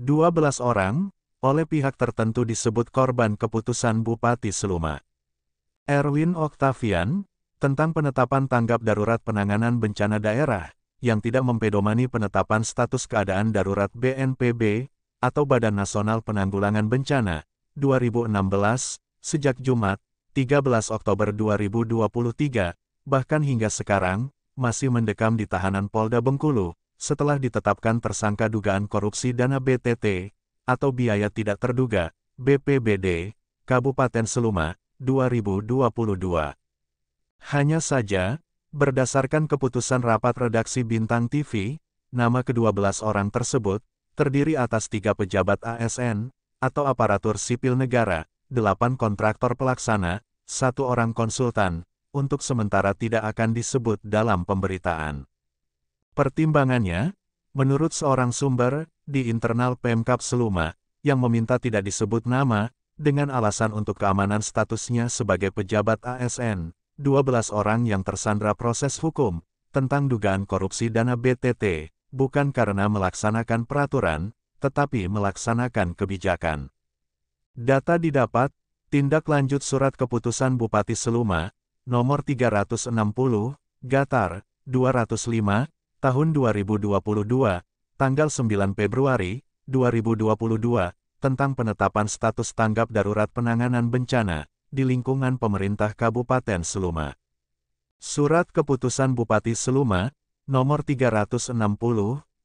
12 orang, oleh pihak tertentu disebut korban keputusan Bupati Seluma. Erwin Oktavian, tentang penetapan tanggap darurat penanganan bencana daerah, yang tidak mempedomani penetapan status keadaan darurat BNPB, atau Badan Nasional Penanggulangan Bencana, 2016, sejak Jumat, 13 Oktober 2023, bahkan hingga sekarang, masih mendekam di tahanan Polda Bengkulu, setelah ditetapkan tersangka dugaan korupsi dana BTT, atau biaya tidak terduga, BPBD, Kabupaten Seluma, 2022. Hanya saja, berdasarkan keputusan rapat redaksi Bintang TV, nama ke-12 orang tersebut, terdiri atas 3 pejabat ASN, atau aparatur sipil negara, 8 kontraktor pelaksana, 1 orang konsultan, untuk sementara tidak akan disebut dalam pemberitaan. Pertimbangannya, menurut seorang sumber, di internal Pemkab Seluma, yang meminta tidak disebut nama, dengan alasan untuk keamanan statusnya sebagai pejabat ASN, 12 orang yang tersandra proses hukum, tentang dugaan korupsi dana BTT, bukan karena melaksanakan peraturan, tetapi melaksanakan kebijakan. Data didapat, tindak lanjut surat keputusan Bupati Seluma, nomor 360, Gatar, 205, tahun 2022, tanggal 9 Februari, 2022, tentang penetapan status tanggap darurat penanganan bencana, di lingkungan pemerintah Kabupaten Seluma. Surat Keputusan Bupati Seluma, nomor 360,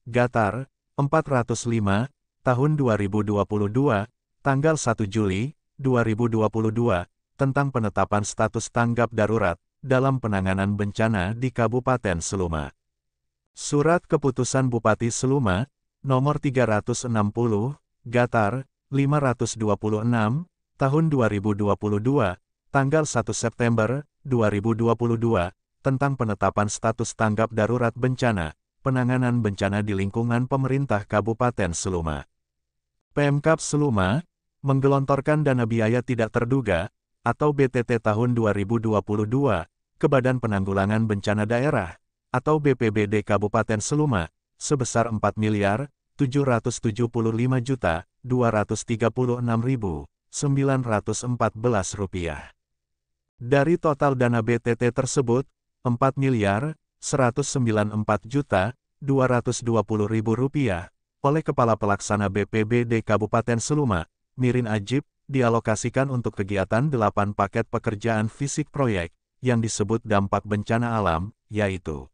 Gatar, 405, tahun 2022, tanggal 1 Juli, 2022, tentang penetapan status tanggap darurat, dalam penanganan bencana di Kabupaten Seluma. Surat Keputusan Bupati Seluma, nomor 360, Gatar, 526, tahun 2022, tanggal 1 September, 2022, tentang penetapan status tanggap darurat bencana, penanganan bencana di lingkungan pemerintah Kabupaten Seluma. Pemkab Seluma, menggelontorkan dana biaya tidak terduga, atau BTT tahun 2022, ke Badan Penanggulangan Bencana Daerah, atau BPBD Kabupaten Seluma, sebesar Rp4.276.914. Dari total dana BTT tersebut, Rp4.194.220.000, oleh Kepala Pelaksana BPBD Kabupaten Seluma, Mirin Ajib, dialokasikan untuk kegiatan 8 paket pekerjaan fisik proyek, yang disebut dampak bencana alam, yaitu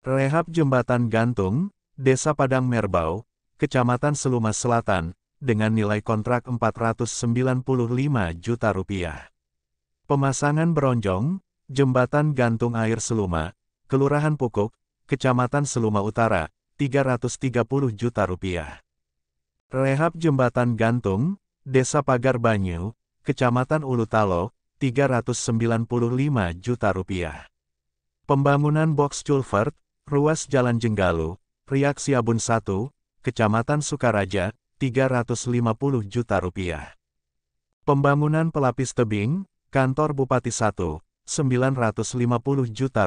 rehab jembatan gantung, Desa Padang Merbau, Kecamatan Seluma Selatan, dengan nilai kontrak Rp495 juta. Pemasangan beronjong, Jembatan Gantung Air Seluma, Kelurahan Pukuk, Kecamatan Seluma Utara, Rp330 juta. Rehab Jembatan Gantung, Desa Pagar Banyu, Kecamatan Ulu Talo, Rp395 juta. Pembangunan box culvert, ruas Jalan Jenggalu, Riak Siabun 1, Kecamatan Sukaraja, Rp350 juta. Pembangunan pelapis tebing, Kantor Bupati 1, Rp950 juta.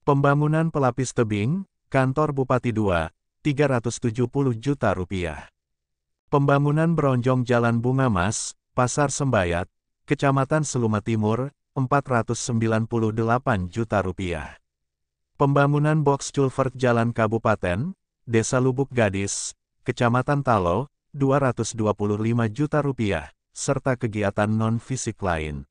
Pembangunan pelapis tebing, Kantor Bupati 2, Rp370 juta. Pembangunan beronjong Jalan Bunga Mas, Pasar Sembayat, Kecamatan Seluma Timur, Rp498 juta. Pembangunan box culvert Jalan Kabupaten, Desa Lubuk Gadis, Kecamatan Talo, Rp225 juta, serta kegiatan non-fisik lain.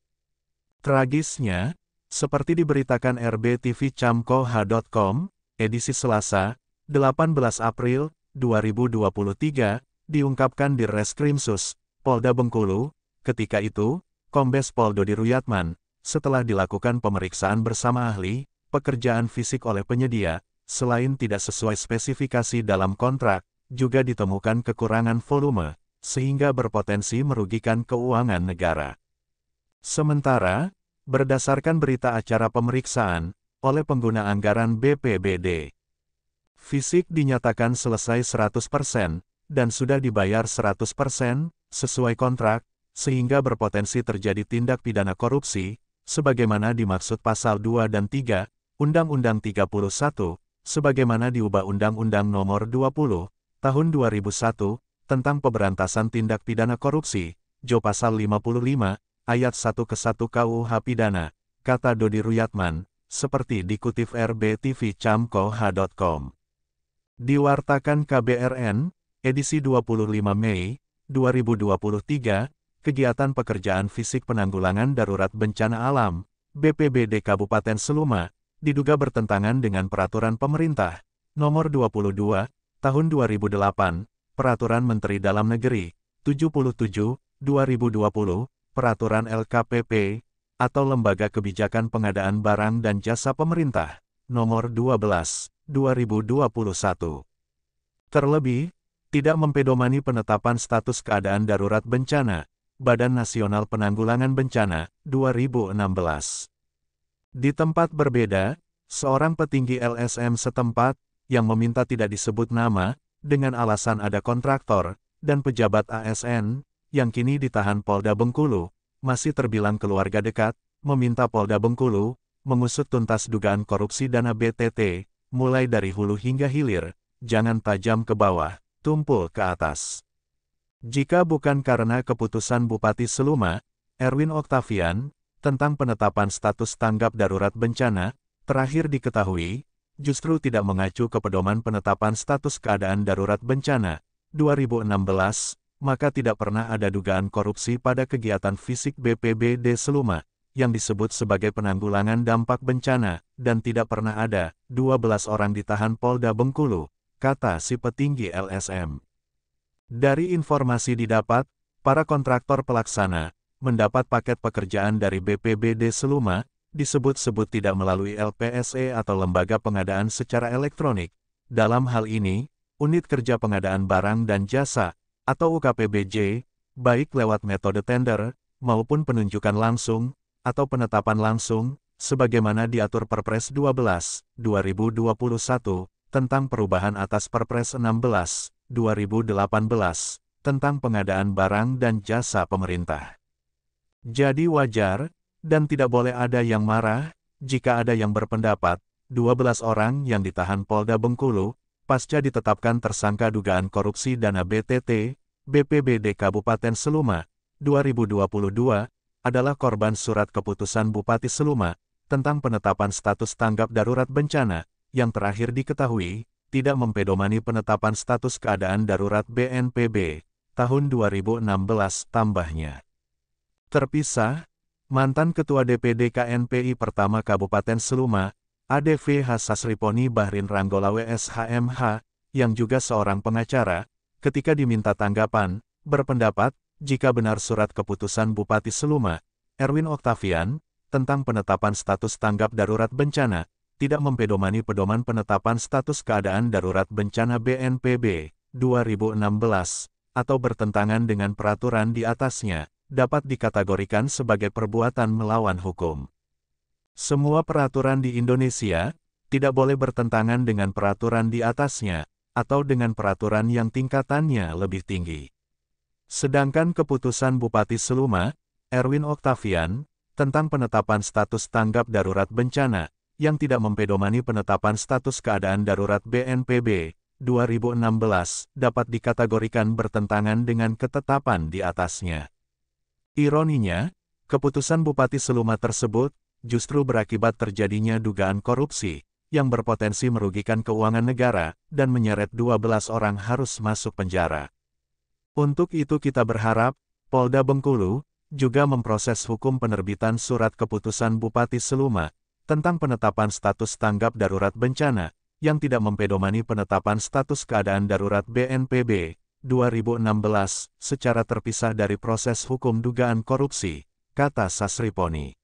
Tragisnya, seperti diberitakan rbtvcamkoh.com, edisi Selasa, 18 April, 2023, diungkapkan di Reskrimsus, Polda Bengkulu, ketika itu, Kombes Pol Dodi Ruyatman, setelah dilakukan pemeriksaan bersama ahli, pekerjaan fisik oleh penyedia, selain tidak sesuai spesifikasi dalam kontrak, juga ditemukan kekurangan volume, sehingga berpotensi merugikan keuangan negara. Sementara, berdasarkan berita acara pemeriksaan, oleh pengguna anggaran BPBD, fisik dinyatakan selesai 100%, dan sudah dibayar 100%, sesuai kontrak, sehingga berpotensi terjadi tindak pidana korupsi, sebagaimana dimaksud pasal 2 dan 3, Undang-Undang 31, sebagaimana diubah Undang-Undang Nomor 20, Tahun 2001, tentang pemberantasan tindak pidana korupsi, Jo Pasal 55, Ayat 1 ke 1 KUH Pidana, kata Dodi Ruyatman, seperti dikutip rbtv.camkoh.com. Diwartakan KBRN, edisi 25 Mei, 2023, kegiatan pekerjaan fisik penanggulangan darurat bencana alam, BPBD Kabupaten Seluma, diduga bertentangan dengan peraturan pemerintah, nomor 22, tahun 2008, Peraturan Menteri Dalam Negeri, 77, 2020, Peraturan LKPP, atau Lembaga Kebijakan Pengadaan Barang dan Jasa Pemerintah, nomor 12, 2021. Terlebih, tidak mempedomani penetapan status keadaan darurat bencana, Badan Nasional Penanggulangan Bencana, 2016. Di tempat berbeda, seorang petinggi LSM setempat, yang meminta tidak disebut nama, dengan alasan ada kontraktor, dan pejabat ASN, yang kini ditahan Polda Bengkulu, masih terbilang keluarga dekat, meminta Polda Bengkulu, mengusut tuntas dugaan korupsi dana BTT, mulai dari hulu hingga hilir, jangan tajam ke bawah, tumpul ke atas. Jika bukan karena keputusan Bupati Seluma, Erwin Octavian, tentang penetapan status tanggap darurat bencana, terakhir diketahui, justru tidak mengacu ke pedoman penetapan status keadaan darurat bencana, 2016, maka tidak pernah ada dugaan korupsi pada kegiatan fisik BPBD Seluma, yang disebut sebagai penanggulangan dampak bencana, dan tidak pernah ada 12 orang ditahan Polda Bengkulu, kata si petinggi LSM. Dari informasi didapat, para kontraktor pelaksana, mendapat paket pekerjaan dari BPBD Seluma, disebut-sebut tidak melalui LPSE atau Lembaga Pengadaan Secara Elektronik. Dalam hal ini, Unit Kerja Pengadaan Barang dan Jasa, atau UKPBJ, baik lewat metode tender, maupun penunjukan langsung, atau penetapan langsung, sebagaimana diatur Perpres 12, 2021, tentang perubahan atas Perpres 16, 2018, tentang pengadaan barang dan jasa pemerintah. Jadi wajar, dan tidak boleh ada yang marah, jika ada yang berpendapat, 12 orang yang ditahan Polda Bengkulu, pasca ditetapkan tersangka dugaan korupsi dana BTT, BPBD Kabupaten Seluma, 2022, adalah korban surat keputusan Bupati Seluma, tentang penetapan status tanggap darurat bencana, yang terakhir diketahui, tidak mempedomani penetapan status keadaan darurat BNPB, tahun 2016 tambahnya. Terpisah, mantan Ketua DPD KNPI pertama Kabupaten Seluma, ADV Sasriponi Bahrin Ranggolawe SHMH, yang juga seorang pengacara, ketika diminta tanggapan, berpendapat, jika benar surat keputusan Bupati Seluma, Erwin Octavian, tentang penetapan status tanggap darurat bencana, tidak mempedomani pedoman penetapan status keadaan darurat bencana BNPB, 2016, atau bertentangan dengan peraturan di atasnya, dapat dikategorikan sebagai perbuatan melawan hukum. Semua peraturan di Indonesia, tidak boleh bertentangan dengan peraturan di atasnya, atau dengan peraturan yang tingkatannya lebih tinggi. Sedangkan keputusan Bupati Seluma, Erwin Octavian, tentang penetapan status tanggap darurat bencana, yang tidak mempedomani penetapan status keadaan darurat BNPB, 2016, dapat dikategorikan bertentangan dengan ketetapan di atasnya. Ironinya, keputusan Bupati Seluma tersebut, justru berakibat terjadinya dugaan korupsi, yang berpotensi merugikan keuangan negara, dan menyeret 12 orang harus masuk penjara. Untuk itu kita berharap, Polda Bengkulu, juga memproses hukum penerbitan surat keputusan Bupati Seluma, tentang penetapan status tanggap darurat bencana, yang tidak mempedomani penetapan status keadaan darurat BNPB, 2016, secara terpisah dari proses hukum dugaan korupsi, kata Sasriponi.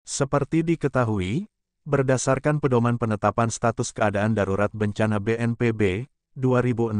Seperti diketahui, berdasarkan pedoman penetapan status keadaan darurat bencana BNPB, 2016,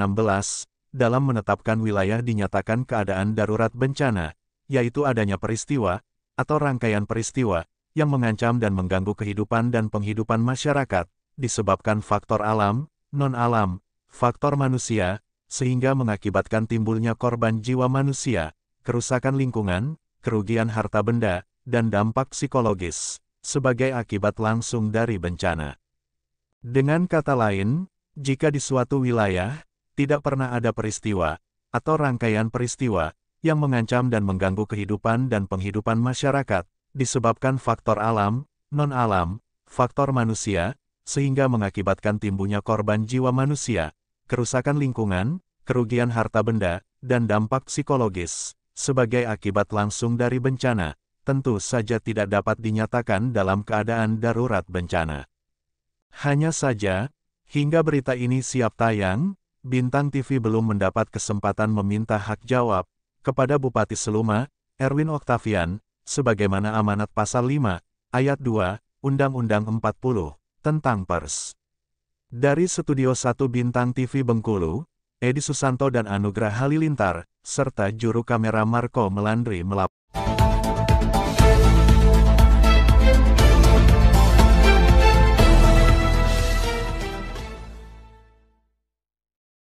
dalam menetapkan wilayah dinyatakan keadaan darurat bencana, yaitu adanya peristiwa, atau rangkaian peristiwa, yang mengancam dan mengganggu kehidupan dan penghidupan masyarakat, disebabkan faktor alam, non-alam, faktor manusia, sehingga mengakibatkan timbulnya korban jiwa manusia, kerusakan lingkungan, kerugian harta benda, dan dampak psikologis, sebagai akibat langsung dari bencana. Dengan kata lain, jika di suatu wilayah, tidak pernah ada peristiwa, atau rangkaian peristiwa, yang mengancam dan mengganggu kehidupan dan penghidupan masyarakat, disebabkan faktor alam, non-alam, faktor manusia, sehingga mengakibatkan timbulnya korban jiwa manusia, kerusakan lingkungan, kerugian harta benda, dan dampak psikologis, sebagai akibat langsung dari bencana, tentu saja tidak dapat dinyatakan dalam keadaan darurat bencana. Hanya saja, hingga berita ini siap tayang, Bintang TV belum mendapat kesempatan meminta hak jawab kepada Bupati Seluma, Erwin Oktavian, sebagaimana amanat Pasal 5, Ayat 2, Undang-Undang 40, tentang Pers. Dari Studio 1 Bintang TV Bengkulu, Edi Susanto dan Anugrah Halilintar, serta juru kamera Marco Melandri melaporkan.